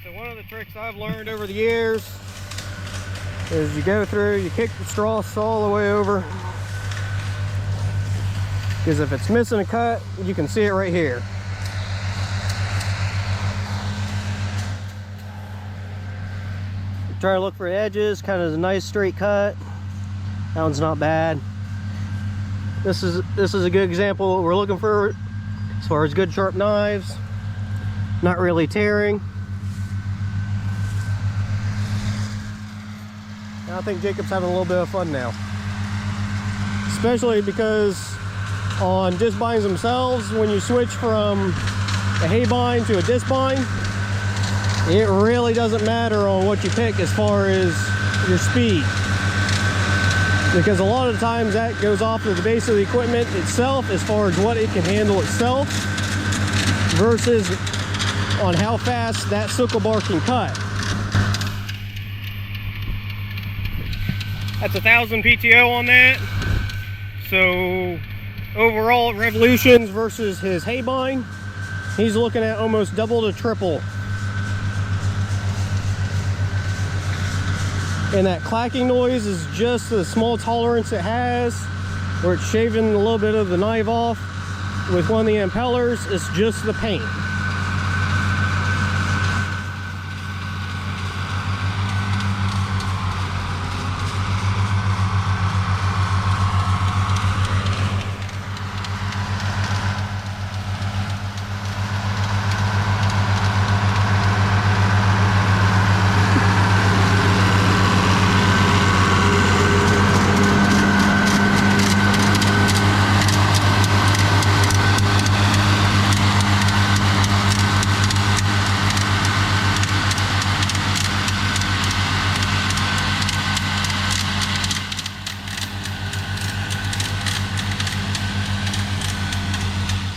So one of the tricks I've learned over the years is you go through, you kick the straw all the way over, because if it's missing a cut, you can see it right here. Try to look for edges, kind of a nice straight cut. That one's not bad. This is a good example of what we're looking for as far as good sharp knives, not really tearing. I think Jacob's having a little bit of fun now, especially because on disc binds themselves, when you switch from a hay bind to a disc bind, it really doesn't matter on what you pick as far as your speed, because a lot of times that goes off of the base of the equipment itself as far as what it can handle itself versus on how fast that sickle bar can cut. That's 1,000 PTO on that. So overall revolutions versus his hay bind, he's looking at almost double to triple. And that clacking noise is just the small tolerance it has, where it's shaving a little bit of the knife off. With one of the impellers, it's just the paint.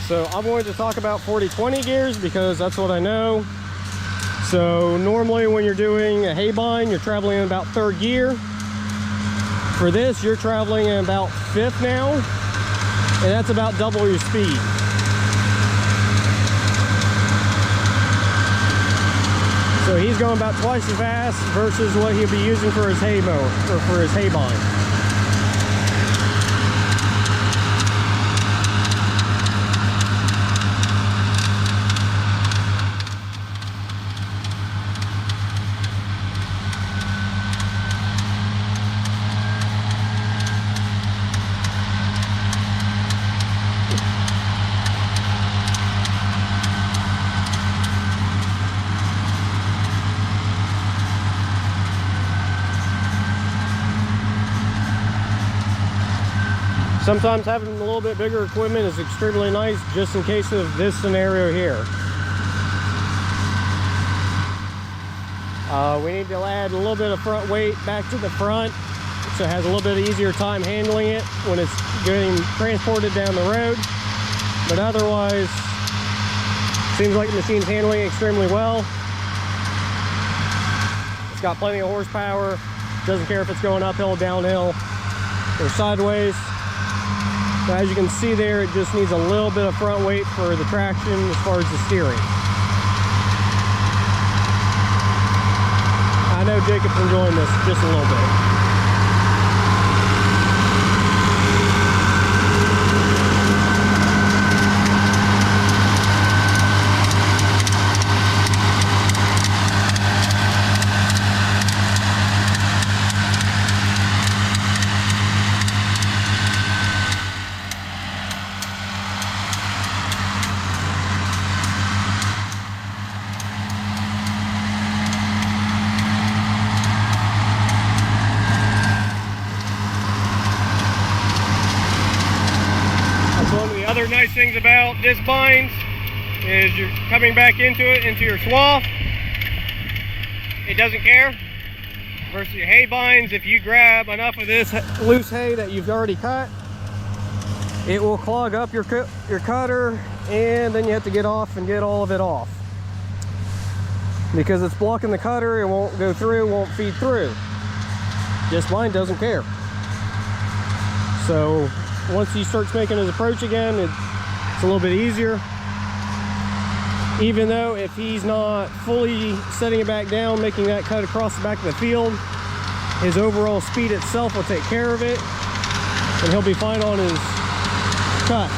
So I'm going to talk about 40-20 gears because that's what I know. So normally when you're doing a hay bind, you're traveling in about 3rd gear. For this, you're traveling in about 5th now, and that's about double your speed. So he's going about twice as fast versus what he'll be using for his hay mower, or for his hay bind. Sometimes having a little bit bigger equipment is extremely nice, just in case of this scenario here. We need to add a little bit of front weight back to the front, so it has a little bit easier time handling it when it's getting transported down the road. But otherwise, seems like the machine's handling it extremely well. It's got plenty of horsepower. Doesn't care if it's going uphill, downhill, or sideways. So as you can see there, it just needs a little bit of front weight for the traction as far as the steering. I know Jacob's enjoying this just a little bit. Other nice things about disc binds is you're coming back into it, into your swath. It doesn't care. Versus your hay binds, if you grab enough of this loose hay that you've already cut, it will clog up your cutter, and then you have to get off and get all of it off. Because it's blocking the cutter, it won't go through, won't feed through. Disc bind doesn't care. So once he starts making his approach again, it's a little bit easier. even though if he's not fully setting it back down, making that cut across the back of the field, his overall speed itself will take care of it, and he'll be fine on his cut.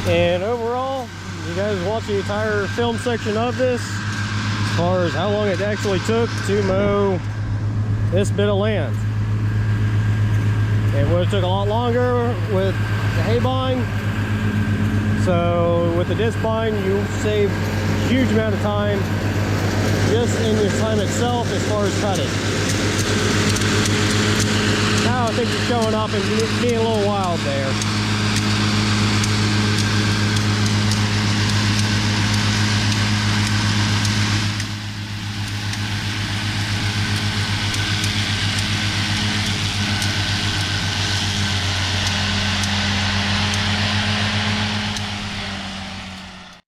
And overall, you guys watch the entire film section of this as far as how long it actually took to mow this bit of land. It would have took a lot longer with the hay bind. So with the disc bind, you save a huge amount of time just in your time itself as far as cutting. Now I think you're showing up and being a little wild there.